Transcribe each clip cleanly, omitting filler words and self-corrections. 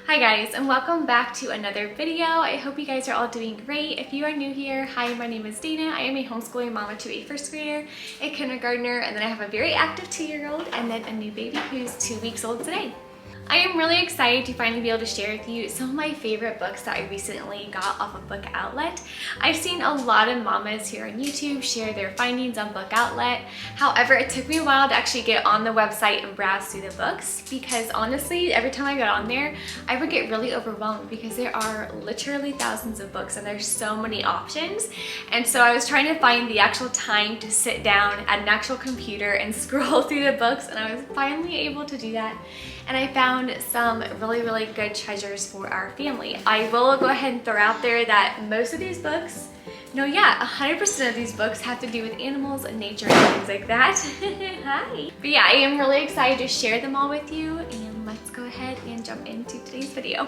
Hi guys, and welcome back to another video. I hope you guys are all doing great. If you are new here, hi, my name is Dana. I am a homeschooling mama to a first grader, a kindergartner, and then I have a very active 2-year-old and then a new baby who's 2 weeks old today. I am really excited to finally be able to share with you some of my favorite books that I recently got off of Book Outlet. I've seen a lot of mamas here on YouTube share their findings on Book Outlet. However, it took me a while to actually get on the website and browse through the books because honestly, every time I got on there, I would get really overwhelmed because there are literally thousands of books and there's so many options. And so I was trying to find the actual time to sit down at an actual computer and scroll through the books, and I was finally able to do that. And I found some really good treasures for our family. I will go ahead and throw out there that most of these books, 100% of these books have to do with animals and nature and things like that. Hi. But yeah, I am really excited to share them all with you, and let's go ahead and jump into today's video.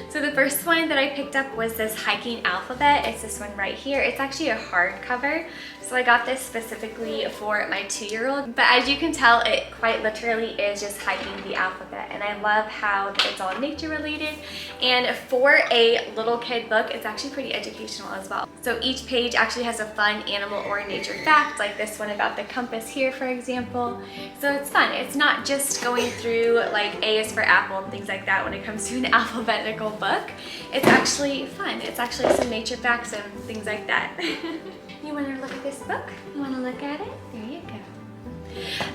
So the first one that I picked up was this Hiking Alphabet. It's this one right here. It's actually a hardcover. So I got this specifically for my 2-year-old. But as you can tell, it quite literally is just hiking the alphabet. And I love how it's all nature related. And for a little kid book, it's actually pretty educational as well. So each page actually has a fun animal or nature fact, like this one about the compass here, for example. So it's fun. It's not just going through like A is for apple and things like that when it comes to an alphabetical book. It's actually fun. It's actually some nature facts and things like that. You want to look at this book? You want to look at it? There you go.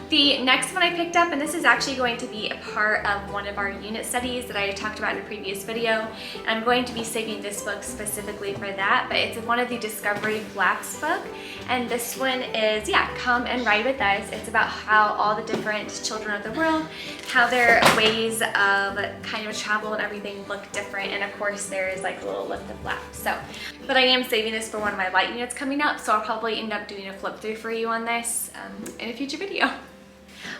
The next one I picked up, and this is actually going to be a part of one of our unit studies that I talked about in a previous video. And I'm going to be saving this book specifically for that, but it's one of the Discovery Flaps book. And this one is, Come and Ride With Us. It's about how all the different children of the world, how their ways of kind of travel and everything look different. And of course there is like a little lift of flaps. So, but I am saving this for one of my light units coming up, so I'll probably end up doing a flip through for you on this in a future video.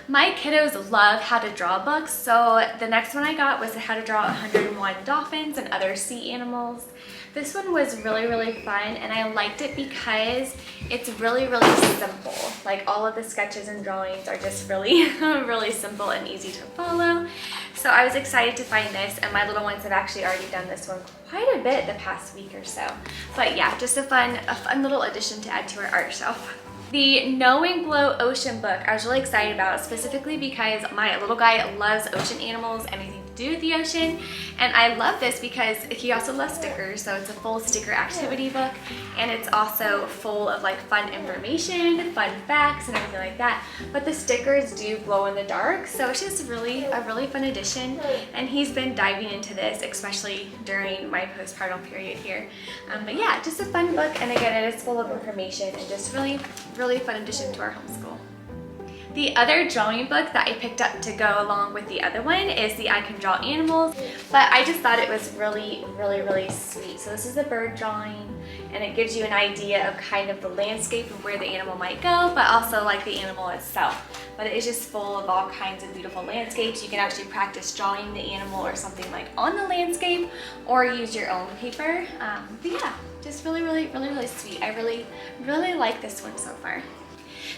My kiddos love how to draw books, so the next one I got was How to Draw 101 Dolphins and Other Sea Animals. This one was really fun, and I liked it because it's really simple. Like all of the sketches and drawings are just really simple and easy to follow. So I was excited to find this, and my little ones have actually already done this one quite a bit the past week or so. But yeah, just a fun little addition to add to our art shelf. The Know and Glow Ocean book I was really excited about, specifically because my little guy loves ocean animals, anything to do with the ocean. And I love this because he also loves stickers, so it's a full sticker activity book, and it's also full of like fun information, fun facts, and everything like that. But the stickers do glow in the dark, so it's just a really fun addition. And he's been diving into this, especially during my postpartum period here. But yeah, just a fun book, and again, it is full of information and just really fun addition to our homeschool. The other drawing book that I picked up to go along with the other one is the I Can Draw Animals, but I just thought it was really sweet. So this is a bird drawing, and it gives you an idea of kind of the landscape of where the animal might go, but also like the animal itself. But it is just full of all kinds of beautiful landscapes. You can actually practice drawing the animal or something like on the landscape, or use your own paper. But yeah, just really sweet. I really like this one so far.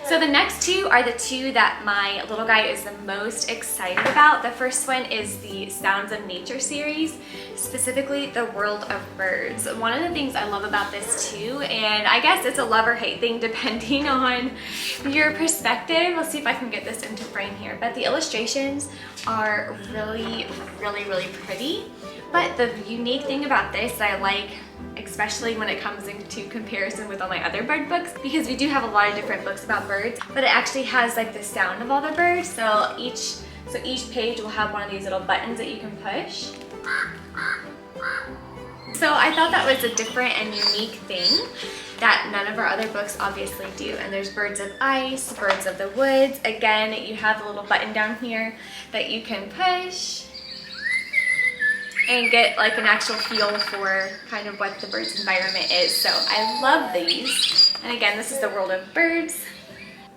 So the next two are the two that my little guy is the most excited about. The first one is the Sounds of Nature series, specifically The World of Birds. One of the things I love about this too, and I guess it's a love or hate thing depending on your perspective. Let's see if I can get this into frame here. But the illustrations are really pretty. But the unique thing about this that I like, especially when it comes into comparison with all my other bird books, because we do have a lot of different books about birds, but it actually has like the sound of all the birds. So each page will have one of these little buttons that you can push. So I thought that was a different and unique thing that none of our other books obviously do. And there's Birds of Ice, Birds of the Woods. Again, you have a little button down here that you can push and get like an actual feel for kind of what the bird's environment is. So I love these. And again, this is The World of Birds.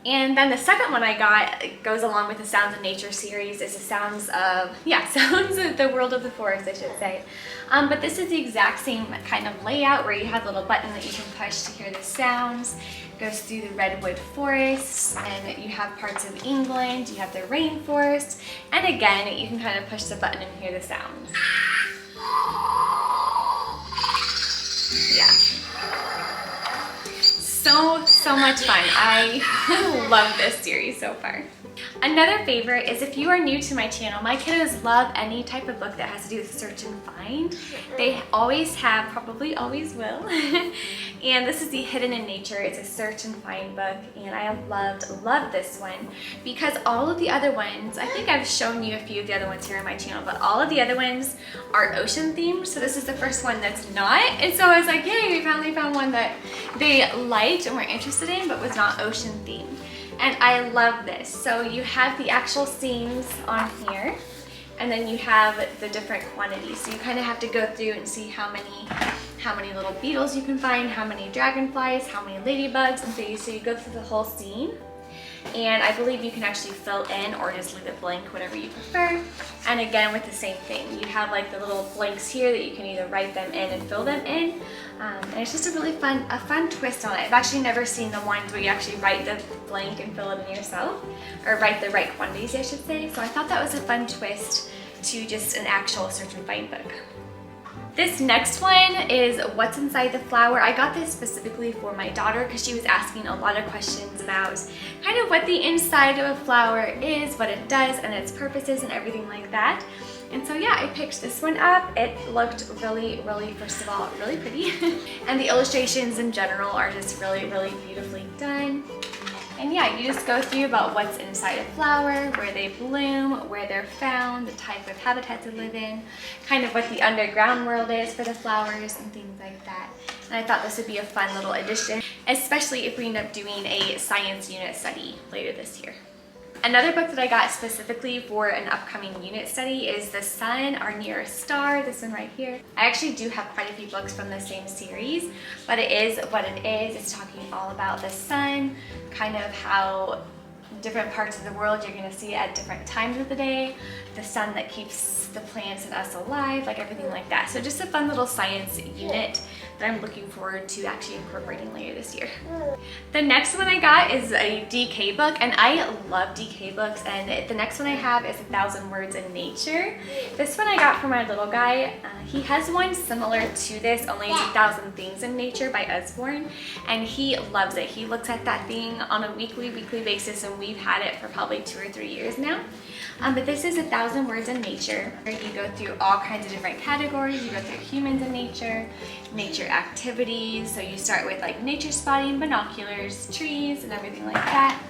And then the second one I got goes along with the Sounds of Nature series. It's the sounds of the world of the forest, I should say. But this is the exact same kind of layout where you have a little button that you can push to hear the sounds. It goes through the redwood forests, and you have parts of England, you have the rainforest, and again, you can kind of push the button and hear the sounds. Yeah. So much fun. I love this series so far. Another favorite is if you are new to my channel, my kiddos love any type of book that has to do with search and find. They always have, probably always will. And this is the Hidden in Nature. It's a search and find book, and I loved this one because all of the other ones, I think I've shown you a few of the other ones here on my channel, but all of the other ones are ocean themed. So this is the first one that's not. And so I was like, yay, we finally found one that they liked and were interested in, but was not ocean themed. And I love this. So you have the actual scenes on here, and then you have the different quantities. So you kind of have to go through and see how many little beetles you can find, how many dragonflies, how many ladybugs, and so you go through the whole scene. And I believe you can actually fill in or just leave it blank, whatever you prefer. And again, with the same thing, you have like the little blanks here that you can either write them in and fill them in. And it's just a really fun twist on it. I've actually never seen the ones where you actually write the blank and fill it in yourself, or write the right quantities, I should say. So I thought that was a fun twist to just an actual search and find book. This next one is What's Inside the Flower. I got this specifically for my daughter because she was asking a lot of questions about kind of what the inside of a flower is, what it does, and its purposes and everything like that. And so yeah, I picked this one up. It looked really, first of all, really pretty. And the illustrations in general are just really beautifully done. And yeah, you just go through about what's inside a flower, where they bloom, where they're found, the type of habitat to live in, kind of what the underground world is for the flowers and things like that. And I thought this would be a fun little addition, especially if we end up doing a science unit study later this year. Another book that I got specifically for an upcoming unit study is The Sun, Our Nearest Star, this one right here. I actually do have quite a few books from the same series, but it is what it is. It's talking all about the sun, kind of how different parts of the world you're going to see at different times of the day, the sun that keeps the plants and us alive, like everything like that. So just a fun little science unit that I'm looking forward to actually incorporating later this year. The next one I got is a DK book, and I love DK books, and the next one I have is 1,000 Words in Nature. This one I got for my little guy. He has one similar to this, only it's 1,000 Things in Nature by Usborne, and he loves it. He looks at that thing on a weekly basis, and we've had it for probably 2 or 3 years now. But this is 1,000 Words in Nature, where you go through all kinds of different categories. You go through humans in nature, nature activities. So you start with like nature spotting, binoculars, trees, and everything like that.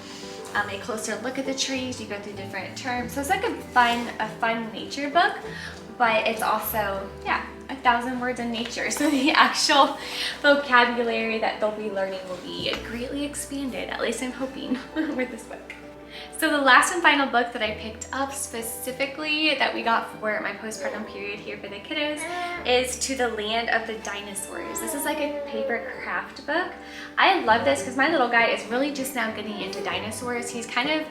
A closer look at the trees. You go through different terms. So it's like a fun nature book, but it's also, yeah, 1,000 words in nature. So the actual vocabulary that they'll be learning will be greatly expanded. At least I'm hoping with this book. So the last and final book that I picked up specifically that we got for my postpartum period here for the kiddos is To the Land of the Dinosaurs. This is like a paper craft book. I love this because my little guy is really just now getting into dinosaurs. He's kind of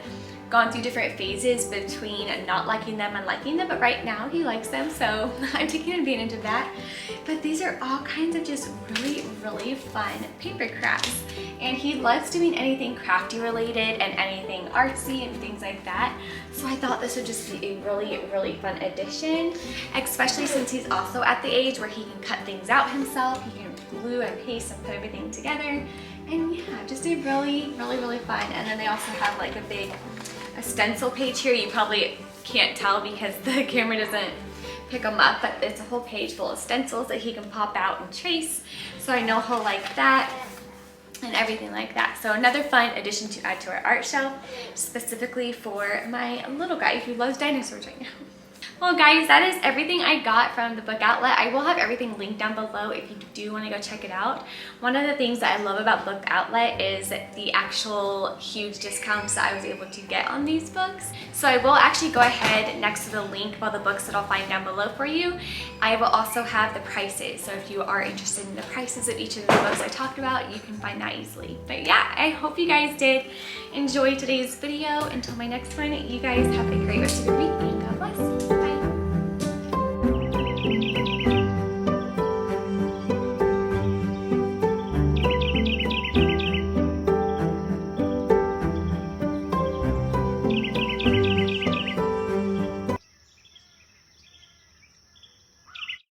gone through different phases between not liking them and liking them, but right now he likes them, so I'm taking advantage of that. But these are all kinds of just really fun paper crafts, and he loves doing anything crafty related and anything artsy and things like that. So I thought this would just be a really fun addition, especially since he's also at the age where he can cut things out himself. He can glue and paste and put everything together, and yeah, just a really fun. And then they also have like a stencil page here. You probably can't tell because the camera doesn't pick them up, but it's a whole page full of stencils that he can pop out and trace. So I know he'll like that and everything like that. So another fun addition to add to our art shelf, specifically for my little guy who loves dinosaurs right now. Well guys, that is everything I got from the book outlet. I will have everything linked down below if you do want to go check it out. One of the things that I love about book outlet is the actual huge discounts that I was able to get on these books. So I will actually go ahead next to the link of all the books that I'll find down below for you. I will also have the prices. So if you are interested in the prices of each of the books I talked about, you can find that easily. But yeah, I hope you guys did enjoy today's video. Until my next one, you guys have a great rest of your week.